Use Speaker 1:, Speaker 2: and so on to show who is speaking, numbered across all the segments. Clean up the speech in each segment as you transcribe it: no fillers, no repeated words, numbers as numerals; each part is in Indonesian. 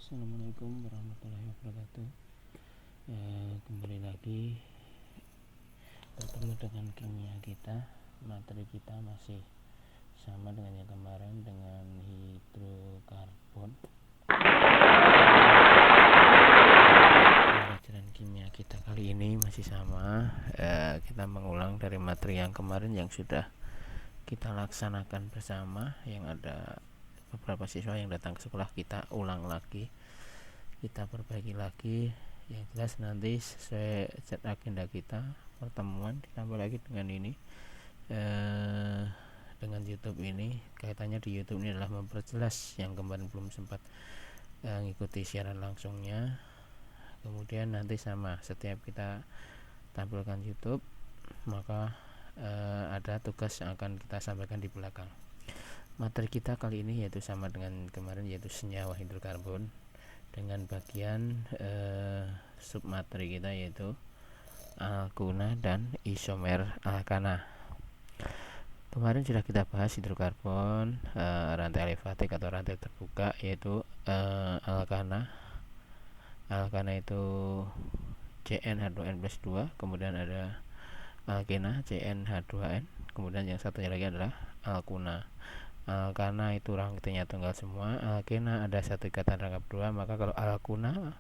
Speaker 1: Assalamualaikum warahmatullahi wabarakatuh. Kembali lagi bertemu dengan kimia kita. Materi kita masih sama dengan yang kemarin, dengan hidrokarbon. Pelajaran kimia kita kali ini masih sama. Kita mengulang dari materi yang kemarin yang sudah kita laksanakan bersama, yang ada beberapa siswa yang datang ke sekolah. Kita ulang lagi, kita perbaiki lagi. Yang jelas nanti sesuai agenda kita pertemuan ditambah lagi dengan ini, dengan YouTube ini. Kaitannya di YouTube ini adalah memperjelas yang kemarin belum sempat mengikuti siaran langsungnya. Kemudian nanti sama, setiap kita tampilkan YouTube maka ada tugas yang akan kita sampaikan di belakang. Materi kita kali ini yaitu sama dengan kemarin, yaitu senyawa hidrokarbon, dengan bagian submateri kita yaitu alkuna dan isomer alkana. Kemarin sudah kita bahas hidrokarbon, rantai alifatik atau rantai terbuka, yaitu alkana. Alkana itu CnH2n+2, kemudian ada alkena CnH2n, kemudian yang satunya lagi adalah alkuna. Alkana itu rangkainya tunggal semua, alkena ada satu ikatan rangkap dua. Maka kalau alkuna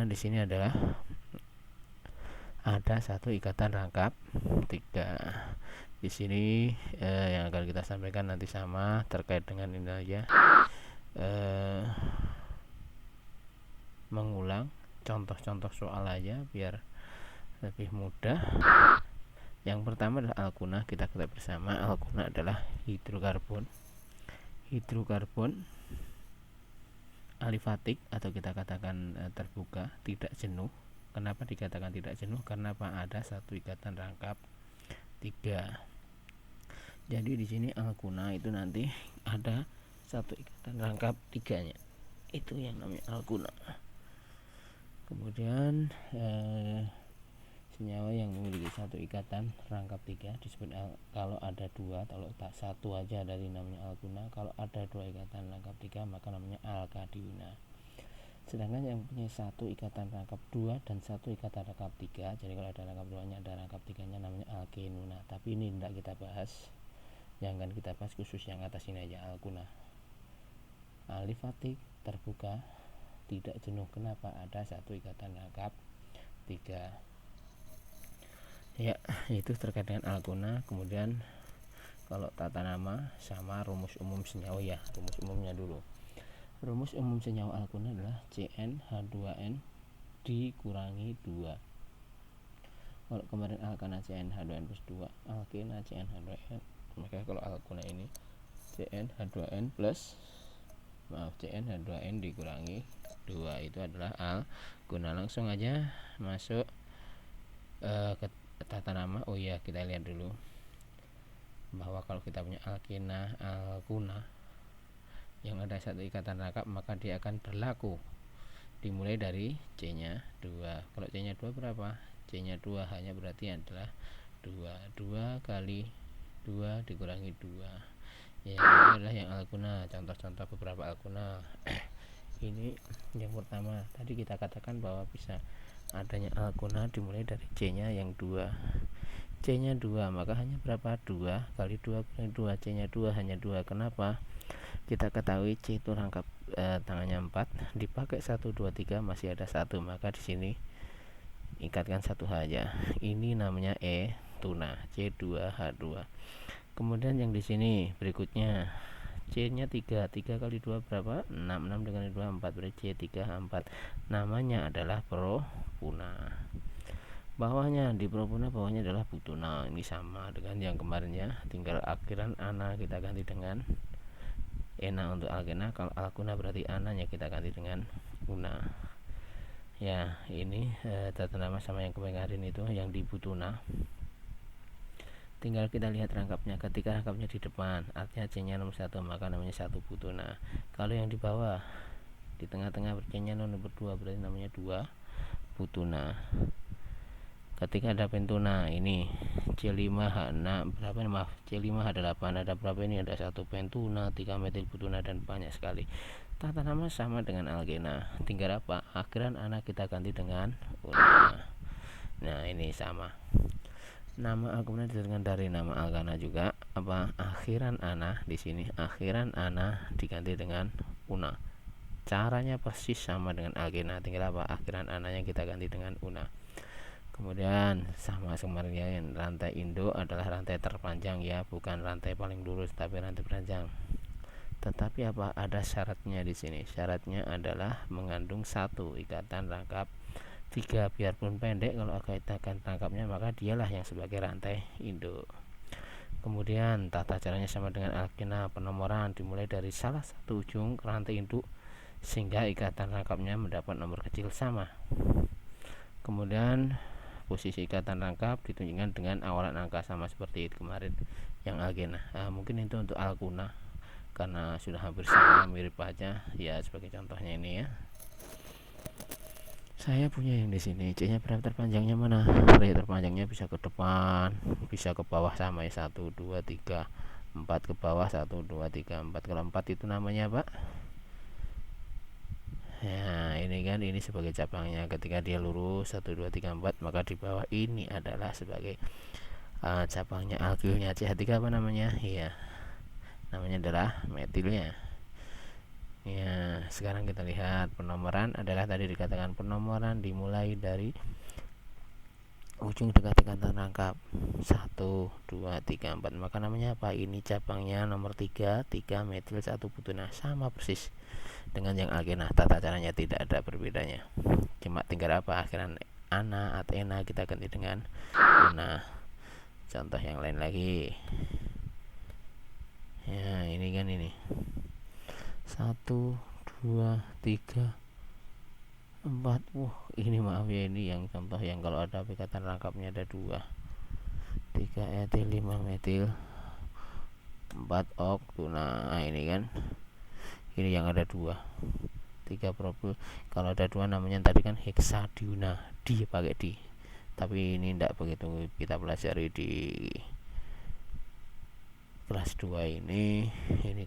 Speaker 1: di sini adalah ada satu ikatan rangkap tiga. Di sini yang akan kita sampaikan nanti sama terkait dengan ini aja, mengulang contoh-contoh soal aja biar lebih mudah. Yang pertama adalah alkuna. Kita ketahui bersama alkuna adalah hidrokarbon alifatik atau kita katakan terbuka, tidak jenuh. Kenapa dikatakan tidak jenuh? Karena ada satu ikatan rangkap tiga. Jadi di sini alkuna itu nanti ada satu ikatan rangkap tiganya, itu yang namanya alkuna. Kemudian senyawa yang memiliki satu ikatan rangkap tiga disebut kalau ada dua. Kalau tak satu aja dari namanya alkuna. Kalau ada dua ikatan rangkap tiga maka namanya alkadiuna. Sedangkan yang punya satu ikatan rangkap dua dan satu ikatan rangkap tiga, jadi kalau ada rangkap duanya ada rangkap tiganya, namanya alkenuna. Tapi ini tidak kita bahas, yang akan kita bahas khusus yang atas ini aja, alkuna. Alifatik, terbuka, tidak jenuh. Kenapa? Ada satu ikatan rangkap tiga. Ya, itu terkait dengan alkuna. Kemudian kalau tata nama sama rumus umum senyawa, ya rumus umumnya dulu. Rumus umum senyawa alkuna adalah CnH2n dikurangi 2. Kalau kemarin alkana CnH2n+2, alkena CnH2n, maka kalau alkuna ini CnH2n dikurangi 2, itu adalah alkuna. Langsung aja masuk ke tata nama. Oh iya, kita lihat dulu bahwa kalau kita punya alkena alkuna yang ada satu ikatan rangkap, maka dia akan berlaku dimulai dari C-nya 2. Kalau C-nya 2 berapa? C-nya 2 hanya berarti adalah 2 kali 2 dikurangi 2. Ya, ini adalah yang alkuna. Contoh-contoh beberapa alkuna. Ini yang pertama, tadi kita katakan bahwa bisa adanya alkuna dimulai dari C-nya yang 2. C-nya 2, maka hanya berapa? 2 kali 2 kali 2. C-nya 2 hanya 2. Kenapa? Kita ketahui C itu rangkap tangannya 4, dipakai 1 2 3 masih ada 1, maka di sini ikatkan satu saja. Ini namanya tuna, C2H2. Kemudian yang di sini berikutnya C-nya 3 kali 2 berapa? 6 dengan 2 4, berarti C3H4. Namanya adalah propuna. Bawahnya di propuna, bawahnya adalah butuna. Ini sama dengan yang kemarinnya, tinggal akhiran ana kita ganti dengan ena untuk alkena. Kalau alkuna berarti ananya kita ganti dengan una. Ya, ini tata nama sama yang kemarin itu, yang di butuna. Tinggal kita lihat rangkapnya. Ketika rangkapnya di depan, artinya C-nya nomor 1, maka namanya 1 butuna. Kalau yang di bawah, di tengah-tengah, C-nya nomor 2, berarti namanya 2 butuna. ketika ada pentuna ini C5H6 berapa nih, maaf, C5H8 ada berapa ini, ada 1 pentuna, 3 metil butuna, dan banyak sekali. Tata nama sama dengan alkena, tinggal apa, akhiran ana kita ganti dengan una. Nah ini sama, nama alkena dengan dari nama alkana juga apa, akhiran ana di sini, akhiran ana diganti dengan una. Caranya persis sama dengan alkena, tinggal apa, akhiran ananya kita ganti dengan una. Kemudian sama kemarin, rantai induk adalah rantai terpanjang ya, bukan rantai paling lurus tapi rantai panjang. Tetapi apa, ada syaratnya di sini. Syaratnya adalah mengandung satu ikatan rangkap 3, biarpun pendek, kalau ikatan rangkapnya maka dialah yang sebagai rantai induk. Kemudian tata caranya sama dengan alkena, penomoran dimulai dari salah satu ujung rantai induk sehingga ikatan rangkapnya mendapat nomor kecil sama. Kemudian posisi ikatan rangkap ditunjukkan dengan awalan angka sama seperti itu kemarin yang alkena. Mungkin itu untuk alkuna karena sudah hampir sama, mirip aja ya, sebagai contohnya ini ya. Saya punya yang di sini, C nya berapa, terpanjangnya mana, terpanjangnya bisa ke depan, bisa ke bawah sama ya, 1, 2, 3, 4 ke bawah, 1, 2, 3, 4. Kalau 4 itu namanya apa ya, ini kan, ini sebagai cabangnya. Ketika dia lurus 1, 2, 3, 4, maka di bawah ini adalah sebagai cabangnya. Alkilnya CH3 apa namanya ya, namanya adalah metilnya ya. Sekarang kita lihat penomoran adalah tadi dikatakan penomoran dimulai dari ujung dekat ikatan rangkap 1, 2, 3, 4, maka namanya apa, ini cabangnya nomor 3, 3 metil 1 butuna, sama persis dengan yang alkena. Tata caranya tidak ada berbedanya, cuma tinggal apa, akhiran ana atau ena kita ganti dengan una. Contoh yang lain lagi ya, ini kan, ini 1, 2, 3, 4. Ini maaf ya, ini yang contoh yang kalau ada ikatan rangkapnya ada 2, 3 etil, 5 metil, 4 oktuna. Nah ini kan, ini yang ada 2, 3 propil. Kalau ada 2 namanya tadi kan heksadiuna, di pakai di, tapi ini tidak begitu kita pelajari di kelas 2 ini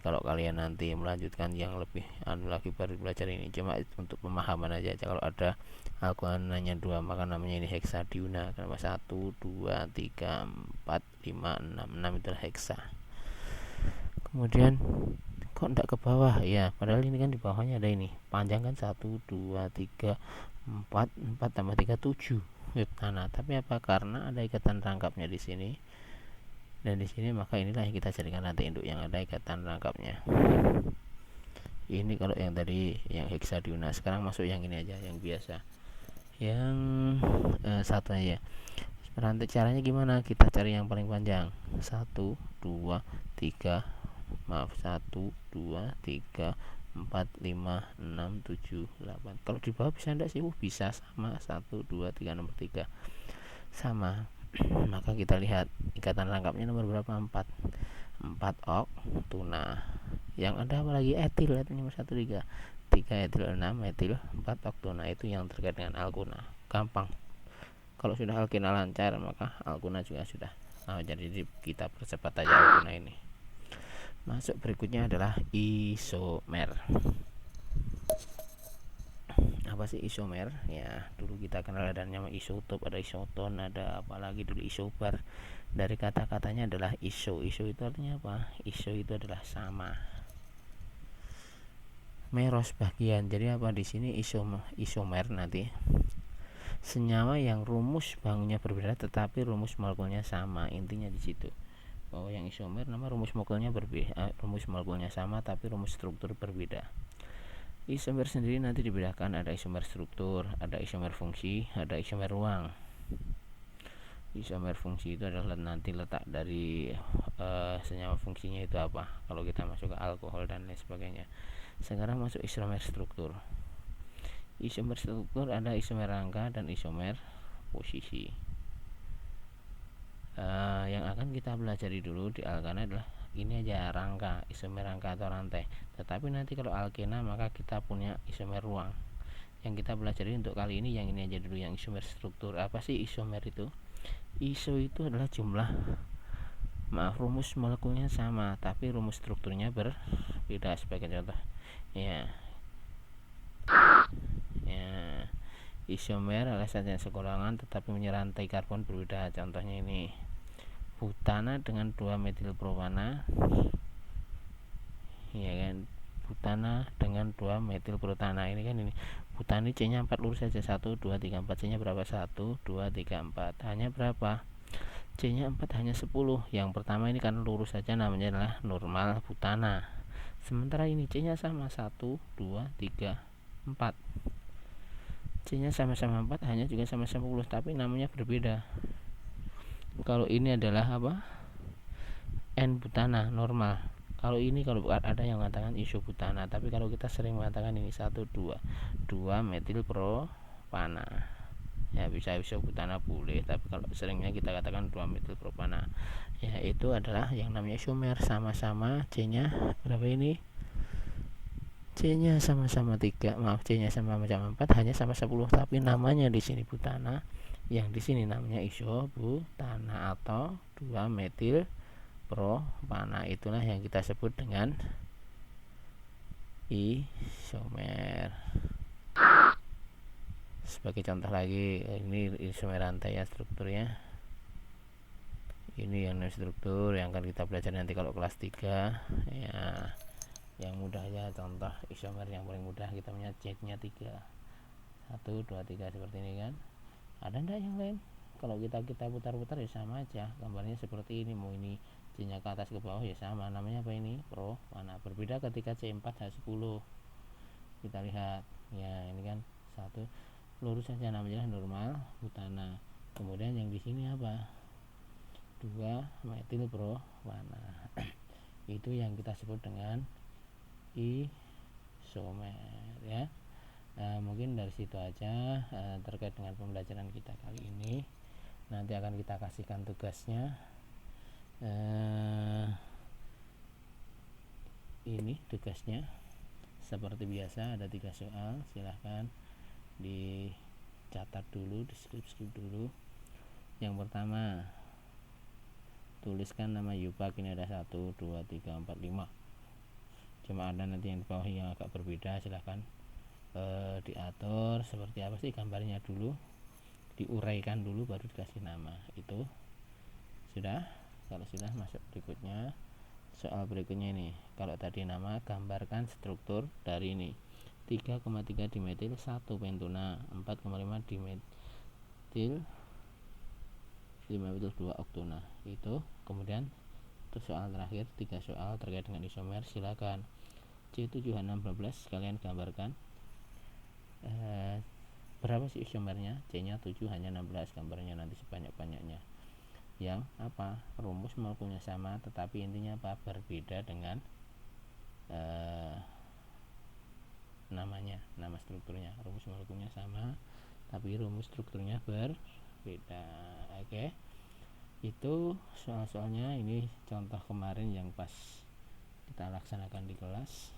Speaker 1: kalau kalian nanti melanjutkan yang lebih lagi baru belajar ini, cuma untuk pemahaman aja. Kalau ada alkananya 2 maka namanya ini heksadiuna. Kenapa 1, 2, 3, 4, 5, 6 itu heksa. Kemudian kok tidak ke bawah ya, padahal ini kan di bawahnya ada ini panjang kan, 1, 2, 3, 4 tambah 3, 7 tanah. Tapi apa, karena ada ikatan rangkapnya di sini dan di sini, maka inilah yang kita jadikan rantai induk yang ada ikatan rangkapnya. Ini kalau yang tadi yang heksadiuna. Sekarang masuk yang ini aja, yang biasa, yang satu aja. Rantai caranya gimana, kita cari yang paling panjang, 1, 2, 3, maaf 1, 2, 3, 4, 5, 6, 7, 8. Kalau di bawah bisa enggak sih? Bisa, sama, 1, 2, 3, nomor 3 sama. Maka kita lihat ikatan rangkapnya nomor berapa, 4 oktuna. Yang ada apa lagi, etil, nomor 1, 3 etil, 6 etil, 4 oktuna. Itu yang terkait dengan alkuna, gampang. Kalau sudah alkena lancar maka alkuna juga sudah. Jadi kita percepat aja alkuna ini. Masuk berikutnya adalah isomer. Apa sih isomer ya? Dulu kita kenal ada nama isotop, ada isoton, ada apalagi dulu isobar. Dari kata-katanya adalah iso itu artinya apa, iso itu adalah sama, meros bagian. Jadi apa di sini isomer nanti senyawa yang rumus bahannya berbeda tetapi rumus molekulnya sama. Intinya di situ bahwa yang isomer nama rumus molekulnya berbeda, rumus molekulnya sama tapi rumus struktur berbeda. Isomer sendiri nanti dibedakan, ada isomer struktur, ada isomer fungsi, ada isomer ruang. Isomer fungsi itu adalah nanti letak dari senyawa fungsinya itu apa, kalau kita masuk ke alkohol dan lain sebagainya. Sekarang masuk isomer struktur. Isomer struktur ada isomer rangka dan isomer posisi. Yang akan kita pelajari dulu di alkana adalah ini aja, rangka, isomer rangka atau rantai. Tetapi nanti kalau alkena maka kita punya isomer ruang, yang kita pelajari untuk kali ini yang ini aja dulu, yang isomer struktur. Apa sih isomer itu? Iso itu adalah jumlah, rumus molekulnya sama tapi rumus strukturnya berbeda. Sebagai contoh ya, isomer adalah zat yang sekolongan tetapi menyerantai karbon berbeda. Contohnya ini butana dengan 2 metil propana, ya kan, butana dengan 2 metil protana. Ini kan ini butana, C nya 4 lurus saja, 1 2 3 4. C nya berapa? 1 2 3 4. Hanya berapa? C nya 4, hanya 10. Yang pertama ini kan lurus saja, namanya adalah normal butana. Sementara ini C nya sama, 1 2 3 4. C nya sama-sama 4, hanya juga sama-sama 10, tapi namanya berbeda. Kalau ini adalah apa? N butana normal. Kalau ini, kalau ada yang mengatakan isobutana, tapi kalau kita sering mengatakan ini 1 2 metil propana. Ya, bisa isobutana boleh, tapi kalau seringnya kita katakan 2 metil propana. Ya, itu adalah yang namanya isomer. Sama-sama C nya berapa ini? C nya sama-sama 3, maaf, C nya sama-sama 4, hanya sama 10, tapi namanya di sini butana, yang di sini namanya isobutana atau 2 metil propana. Itulah yang kita sebut dengan isomer. Sebagai contoh lagi, ini isomer rantai ya strukturnya. Ini yang struktur yang akan kita pelajari nanti kalau kelas 3 ya. Yang mudah ya, contoh isomer yang paling mudah kita punya C nya 3, 1 2 3 seperti ini kan. Ada enggak yang lain? Kalau kita putar-putar ya sama aja, gambarnya seperti ini. Mau ini C nya ke atas ke bawah ya sama, namanya apa ini? Propana. Berbeda ketika C4 H10. Kita lihat ya, ini kan 1 lurus saja, namanya normal butana. Kemudian yang di sini apa? 2 metil propana. Itu yang kita sebut dengan isomer ya. Mungkin dari situ aja terkait dengan pembelajaran kita kali ini. Nanti akan kita kasihkan tugasnya. Ini tugasnya seperti biasa, ada 3 soal. Silahkan dicatat dulu, di skrip dulu. Yang pertama, tuliskan nama Yupak. Ini ada 1 2 3 4 5. Cuma ada nanti yang di bawah yang agak berbeda. Silahkan diatur seperti apa sih gambarnya dulu, diuraikan dulu baru dikasih nama. Itu sudah. Kalau sudah, masuk berikutnya. Soal berikutnya ini, kalau tadi nama, gambarkan struktur dari ini 3,3 dimetil 1 pentuna, 4,5 dimetil 5 metil 2 oktona. Itu kemudian untuk soal terakhir, 3 soal terkait dengan isomer. Silakan C7H16 kalian gambarkan berapa sih isomernya. C nya 7, hanya 16, gambarnya nanti sebanyak-banyaknya. Yang apa? Rumus molekulnya sama, tetapi intinya apa? Berbeda dengan namanya, nama strukturnya. Rumus molekulnya sama, tapi rumus strukturnya berbeda. Oke. Itu soal-soalnya. Ini contoh kemarin yang pas kita laksanakan di kelas.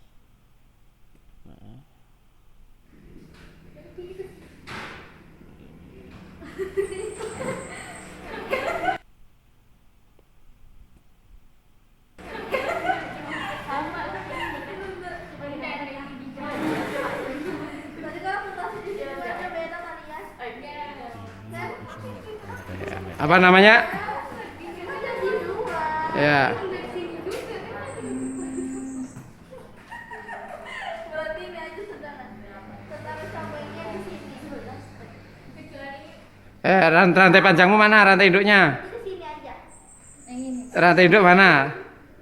Speaker 2: Apa namanya? Ya. Rantai panjangmu mana? Rantai induknya? Rantai induk mana?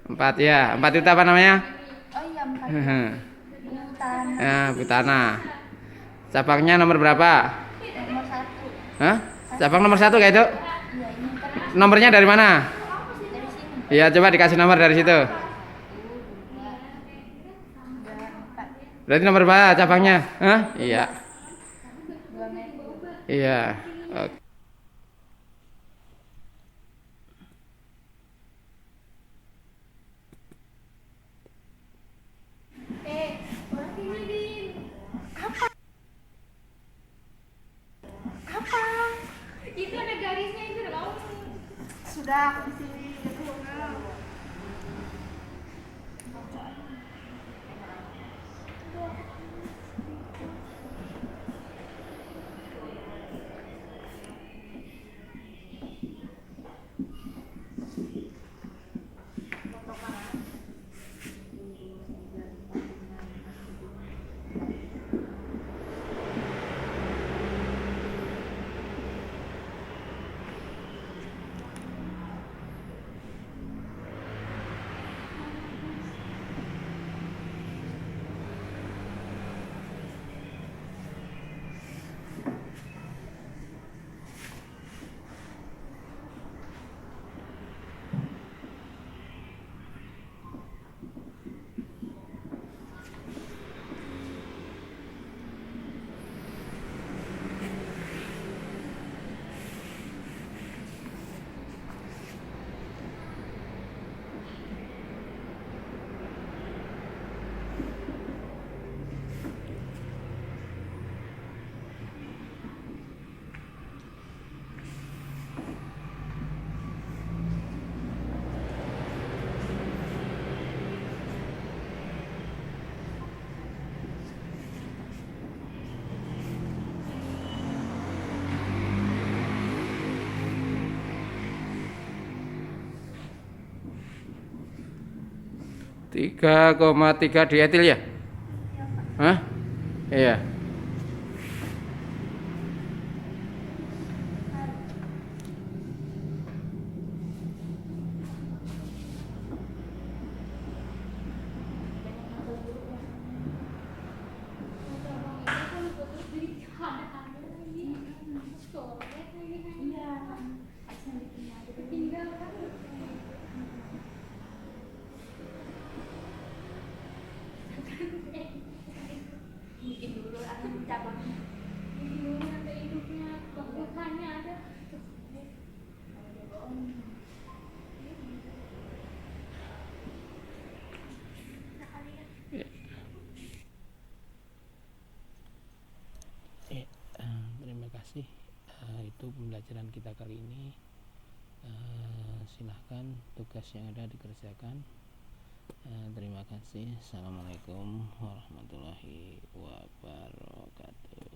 Speaker 2: 4 ya. 4 itu apa namanya?
Speaker 3: Oh iya, 4. Butana.
Speaker 2: Ya, butana. Cabangnya nomor berapa?
Speaker 3: Nomor 1.
Speaker 2: Hah? Cabang nomor 1 kayak itu?
Speaker 3: Iya, ini kan
Speaker 2: Nomornya dari mana?
Speaker 3: dari sini.
Speaker 2: Iya, coba dikasih nomor dari situ.
Speaker 3: 4.
Speaker 2: Berarti nomor berapa cabangnya? Hah? Iya.
Speaker 3: 2 meter.
Speaker 2: Iya. Oke.
Speaker 4: Udah di sini gitu kan.
Speaker 2: Tiga koma tiga dietil ya? Hah? Iya.
Speaker 3: Bikin dulu atau cabang. Bikin dulu sampai hidupnya, kebutuhannya ada.
Speaker 1: Terima kasih. Itu pembelajaran kita kali ini. Silahkan tugas yang ada dikerjakan. Terima kasih. Assalamualaikum warahmatullahi wabarakatuh.